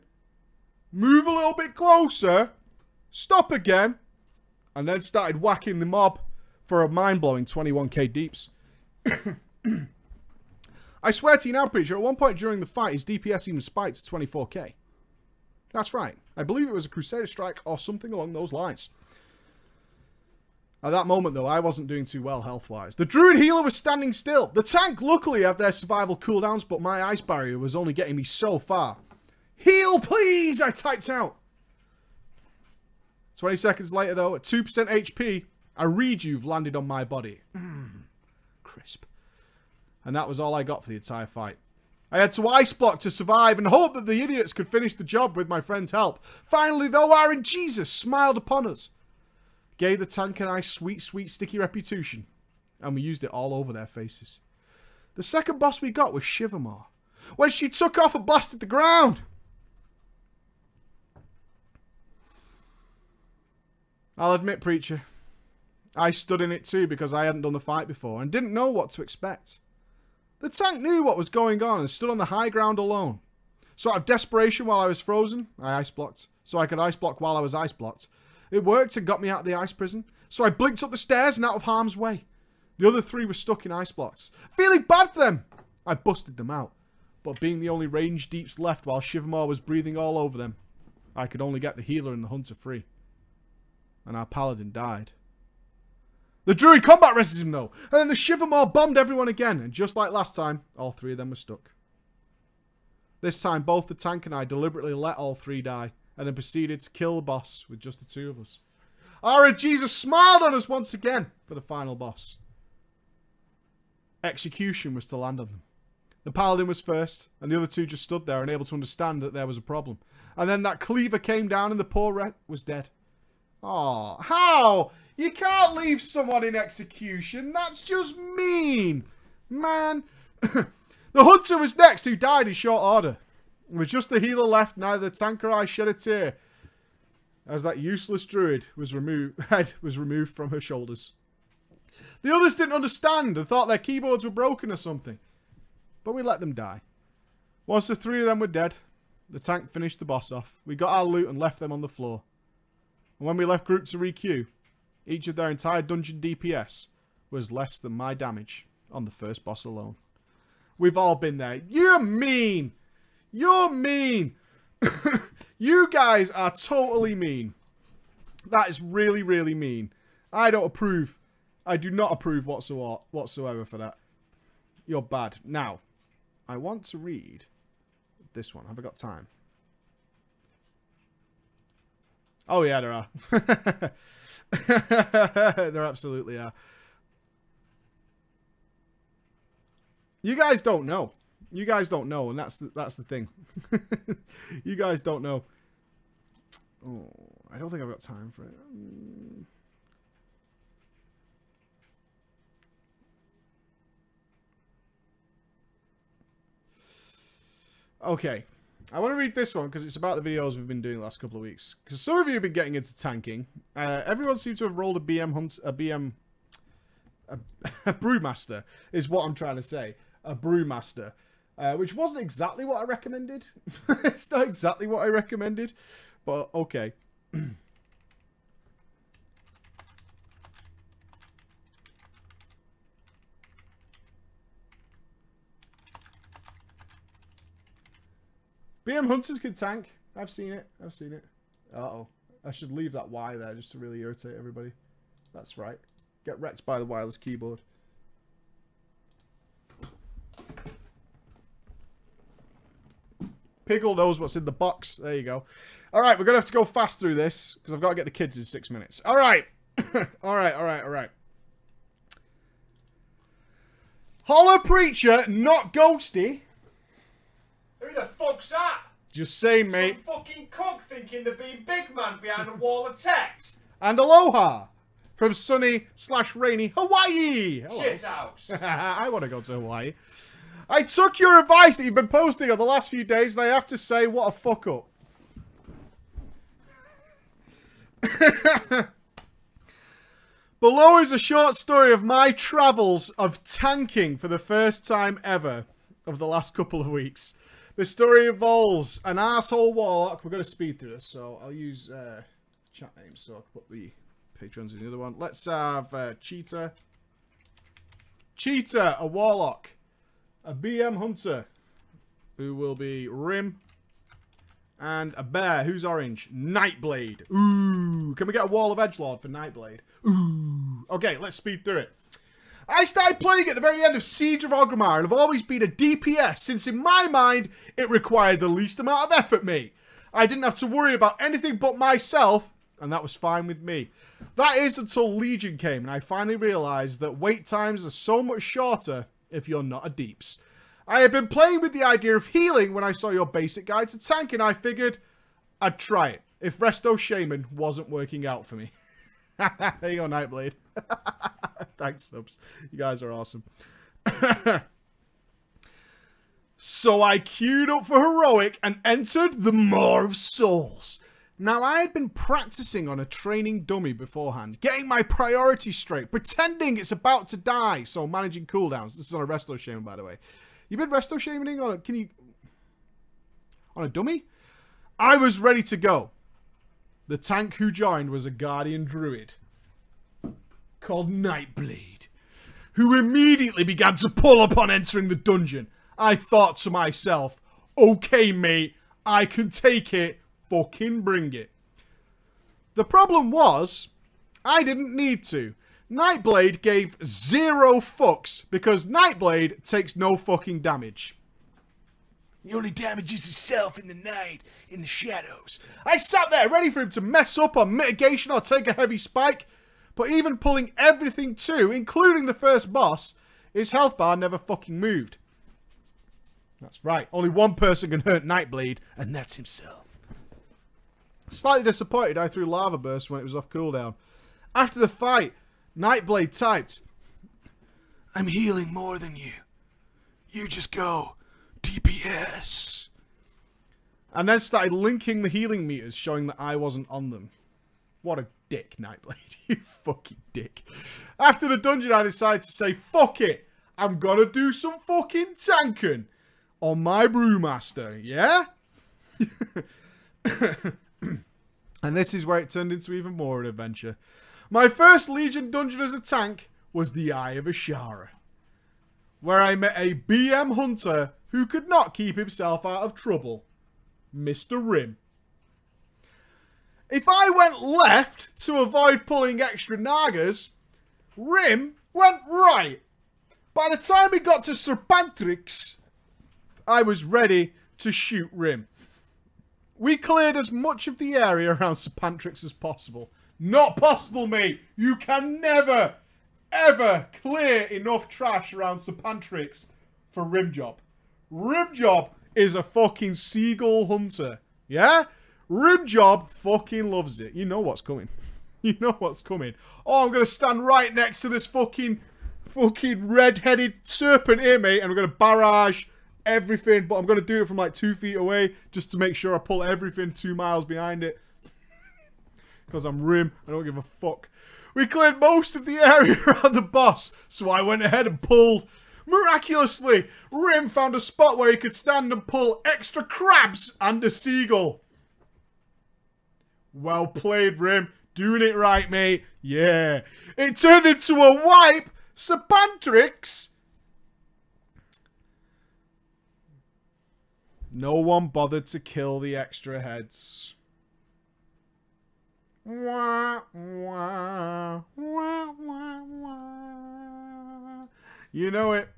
Move a little bit closer. Stop again. And then started whacking the mob for a mind-blowing 21k deeps. I swear to you now, Preacher, at one point during the fight, his DPS even spiked to 24k. That's right. I believe it was a Crusader Strike or something along those lines. At that moment, though, I wasn't doing too well health-wise. The Druid Healer was standing still. The tank luckily had their survival cooldowns, but my ice barrier was only getting me so far. Heal, please! I typed out. 20 seconds later, though, at 2% HP, a rejuve landed on my body. Crisp. And that was all I got for the entire fight. I had to ice block to survive and hope that the idiots could finish the job with my friend's help. Finally, though, RNGesus smiled upon us. Gave the tank a nice sweet, sticky reputation. And we used it all over their faces. The second boss we got was Shivermore. When she took off and blasted the ground. I'll admit, Preacher, I stood in it too because I hadn't done the fight before and didn't know what to expect. The tank knew what was going on and stood on the high ground alone. So out of desperation while I was frozen, I ice blocked. So I could ice block while I was ice blocked. It worked and got me out of the ice prison. So I blinked up the stairs and out of harm's way. The other three were stuck in ice blocks. Feeling bad for them, I busted them out. But being the only range deeps left while Shivermore was breathing all over them, I could only get the healer and the hunter free. And our paladin died. The druid combat rested him though, and then the Shivermore bombed everyone again, and just like last time, all three of them were stuck. This time, both the tank and I deliberately let all three die, and then proceeded to kill the boss with just the two of us. RNGesus smiled on us once again for the final boss. Execution was to land on them. The paladin was first, and the other two just stood there unable to understand that there was a problem. And then that cleaver came down and the poor Ret was dead. Aw, how? You can't leave someone in execution. That's just mean. Man. The hunter was next, who died in short order. With just the healer left, neither the tank or I shed a tear, as that useless druid head was removed from her shoulders. The others didn't understand and thought their keyboards were broken or something. But we let them die. Once the three of them were dead, the tank finished the boss off. We got our loot and left them on the floor. And when we left group to re-queue, each of their entire dungeon DPS was less than my damage on the first boss alone. We've all been there. You're mean! You're mean! You guys are totally mean. That is really, really mean. I don't approve. I do not approve whatsoever for that. You're bad. Now, I want to read this one. Have I got time? Oh yeah, there are. There absolutely are. You guys don't know. You guys don't know, and that's the thing. You guys don't know. Oh, I don't think I've got time for it. Okay. I want to read this one because it's about the videos we've been doing the last couple of weeks. Because some of you have been getting into tanking. Everyone seems to have rolled a Brewmaster, is what I'm trying to say. A Brewmaster. Which wasn't exactly what I recommended. It's not exactly what I recommended. But, okay. BM Hunters can tank. I've seen it. I've seen it. Uh-oh. I should leave that Y there just to really irritate everybody. That's right. Get wrecked by the wireless keyboard. Piggle knows what's in the box. There you go. Alright, we're going to have to go fast through this because I've got to get the kids in 6 minutes. Alright. Alright. Hollow Preacher, not Ghosty. Who the fuck's that? Just saying, mate. Some fucking cock thinking they're being big man behind a wall of text. And aloha from sunny/rainy Hawaii. Hello. Shit house. I want to go to Hawaii. I took your advice that you've been posting on the last few days, and I have to say, what a fuck up. Below is a short story of my travels of tanking for the first time ever of the last couple of weeks. The story involves an asshole warlock. We're going to speed through this, so I'll use chat names so I can put the patrons in the other one. Let's have Cheetah. Cheetah, a warlock. A BM Hunter, who will be Rim. And a bear, who's orange. Nightblade. Ooh. Can we get a Wall of Edgelord for Nightblade? Ooh. Okay, let's speed through it. I started playing at the very end of Siege of Orgrimmar and have always been a DPS since in my mind it required the least amount of effort me. I didn't have to worry about anything but myself and that was fine with me. That is until Legion came and I finally realised that wait times are so much shorter if you're not a deeps. I had been playing with the idea of healing when I saw your basic guide to tank and I figured I'd try it if Resto Shaman wasn't working out for me. There you go, Nightblade. Thanks, subs. You guys are awesome. So I queued up for Heroic and entered the Maw of Souls. Now, I had been practicing on a training dummy beforehand, getting my priorities straight, pretending it's about to die, so managing cooldowns. This is on a Resto Shaman, by the way. You been Resto Shamaning on a... Can you... On a dummy? I was ready to go. The tank who joined was a Guardian Druid called Nightblade, who immediately began to pull upon entering the dungeon. I thought to myself, okay mate, I can take it, fucking bring it. The problem was, I didn't need to. Nightblade gave 0 fucks because Nightblade takes no fucking damage. He only damages himself in the night, in the shadows. I sat there ready for him to mess up on mitigation or take a heavy spike. But even pulling everything too, including the first boss, his health bar never fucking moved. That's right. Only one person can hurt Nightblade, and that's himself. Slightly disappointed I threw Lava Burst when it was off cooldown. After the fight, Nightblade typed, I'm healing more than you. You just go DPS. And then started linking the healing meters, showing that I wasn't on them. What a dick, Nightblade. You fucking dick. After the dungeon, I decided to say, fuck it. I'm gonna do some fucking tanking on my Brewmaster, yeah? And this is where it turned into even more an adventure. My first Legion dungeon as a tank was the Eye of Ashara, where I met a BM Hunter who could not keep himself out of trouble. Mr. Rim. If I went left to avoid pulling extra Nagas, Rim went right. By the time we got to Serpentrix, I was ready to shoot Rim. We cleared as much of the area around Serpentrix as possible. Not possible, mate. You can never, ever clear enough trash around Serpentrix for Rim job. Ribjob is a fucking seagull hunter. Yeah? Ribjob fucking loves it. You know what's coming. You know what's coming. Oh, I'm going to stand right next to this fucking red-headed serpent here, mate, and I'm going to barrage everything, but I'm going to do it from like 2 feet away just to make sure I pull everything 2 miles behind it. Because I'm Rim, I don't give a fuck. We cleared most of the area around the boss, so I went ahead and pulled. Miraculously, Rim found a spot where he could stand and pull extra crabs and a seagull. Well played, Rim. Doing it right, mate. Yeah. It turned into a wipe. Serpentrix. No one bothered to kill the extra heads. Wah, wah, wah, wah, wah. You know it.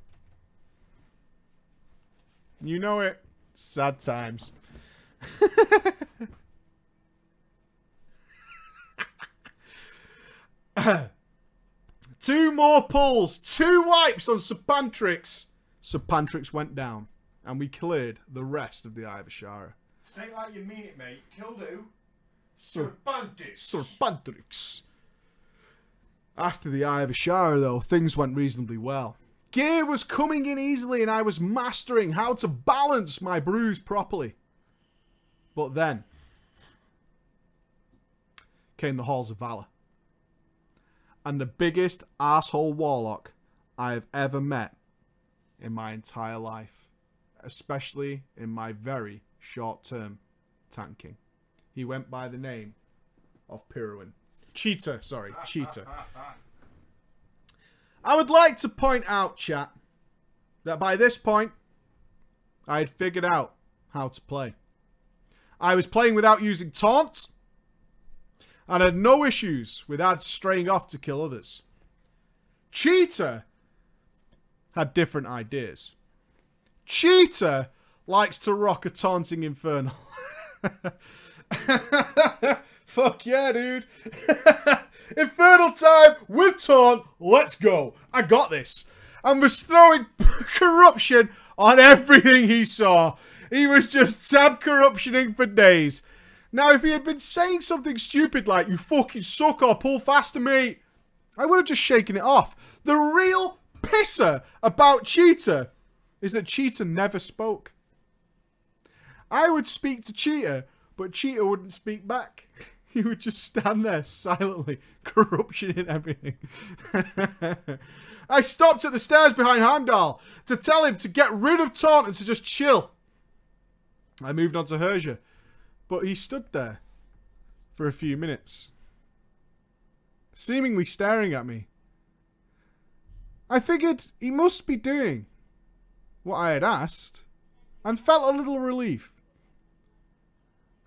You know it. Sad times. Two more pulls. 2 wipes on Serpentrix. Serpentrix went down. And we cleared the rest of the Eye of Ashara. Say it like you mean it, mate. Killed who? Serpentrix. Serpentrix. After the Eye of Ashara, though, things went reasonably well. Gear was coming in easily and I was mastering how to balance my brews properly. But then came the Halls of Valor. And the biggest asshole warlock I have ever met in my entire life. Especially in my very short-term tanking. He went by the name of Pirwin. Cheetah, sorry. Cheetah. I would like to point out, chat, that by this point, I had figured out how to play. I was playing without using taunt, and had no issues with ads straying off to kill others. Cheetah had different ideas. Cheetah likes to rock a taunting infernal. Fuck yeah, dude. Infernal time with taunt. Let's go. I got this. And was throwing corruption on everything he saw. He was just tab corruptioning for days. Now, if he had been saying something stupid like, you fucking suck or pull faster, mate, I would have just shaken it off. The real pisser about Cheetah is that Cheetah never spoke. I would speak to Cheetah, but Cheetah wouldn't speak back. He would just stand there silently, corruption in everything. I stopped at the stairs behind Heimdall to tell him to get rid of taunt and to just chill. I moved on to Herja, but he stood there for a few minutes, seemingly staring at me. I figured he must be doing what I had asked, and felt a little relief.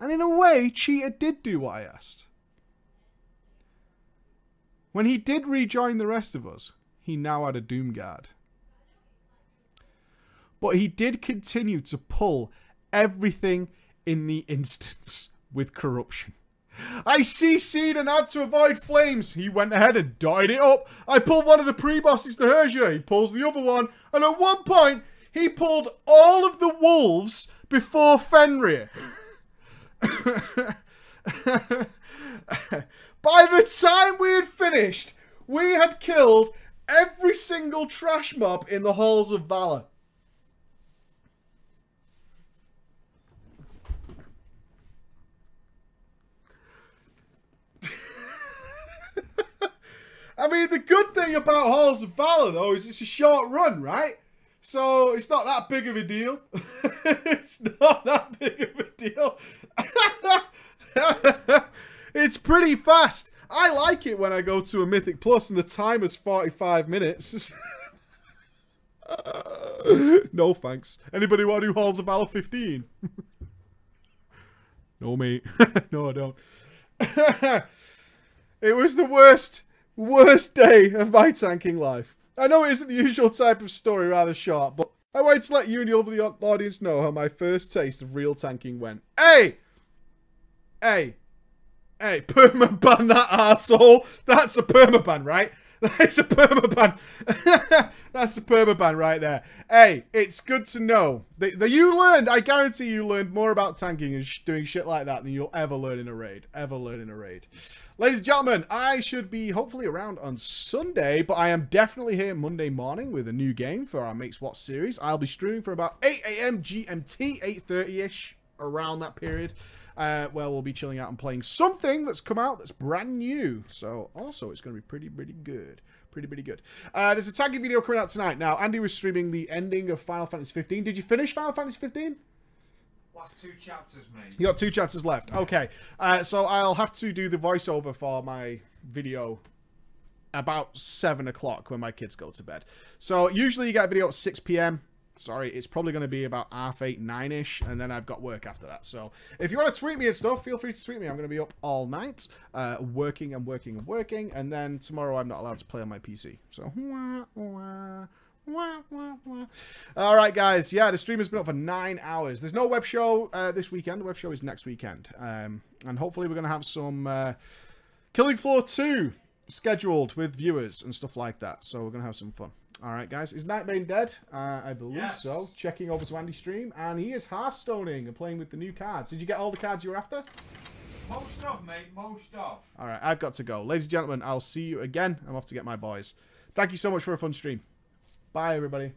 And in a way, Cheetah did do what I asked. When he did rejoin the rest of us, he now had a Doomguard. But he did continue to pull everything in the instance with corruption. I CC'd and had to avoid flames. He went ahead and dotted it up. I pulled one of the pre-bosses to Herja. He pulls the other one. And at one point, he pulled all of the wolves before Fenrir. By the time we had finished, we had killed every single trash mob in the Halls of Valor. I mean, the good thing about Halls of Valor, though, is it's a short run, right? So, it's not that big of a deal. It's not that big of a deal. It's pretty fast. I like it when I go to a Mythic Plus and the timer's 45 minutes. No thanks. Anybody want to do Halls of Valor 15? No, mate. No, I don't. It was the worst day of my tanking life. I know it isn't the usual type of story, rather short, but I wanted to let you and your lovely audience know how my first taste of real tanking went. Hey! Hey! Hey, permaban that arsehole. That's a permaban, right? That's a permaban. That's a permaban right there. Hey, it's good to know that you learned. I guarantee you learned more about tanking and doing shit like that than you'll ever learn in a raid. Ladies and gentlemen, I should be hopefully around on Sunday, but I am definitely here Monday morning with a new game for our Mates Watch series. I'll be streaming from about 8 AM GMT, 8:30ish, around that period. Where we'll be chilling out and playing something that's come out that's brand new. So, also, it's going to be pretty good. Pretty good. There's a tagging video coming out tonight. Now, Andy was streaming the ending of Final Fantasy 15. Did you finish Final Fantasy 15? Last 2 chapters, mate. You got 2 chapters left. Okay. So, I'll have to do the voiceover for my video about 7 o'clock when my kids go to bed. So, usually you get a video at 6 PM. Sorry, it's probably going to be about 8:30, 9-ish, and then I've got work after that. So, if you want to tweet me and stuff, feel free to tweet me. I'm going to be up all night, working, and then tomorrow I'm not allowed to play on my PC. So, all right, guys. Yeah, the stream has been up for 9 hours. There's no web show this weekend. The web show is next weekend, and hopefully we're going to have some Killing Floor 2 scheduled with viewers and stuff like that. So, we're going to have some fun. All right, guys. Is Nightbane dead? I believe so. Checking over to Andy's stream. And he is Hearthstoning and playing with the new cards. Did you get all the cards you were after? Most of, mate. Most of. All right, I've got to go. Ladies and gentlemen, I'll see you again. I'm off to get my boys. Thank you so much for a fun stream. Bye, everybody.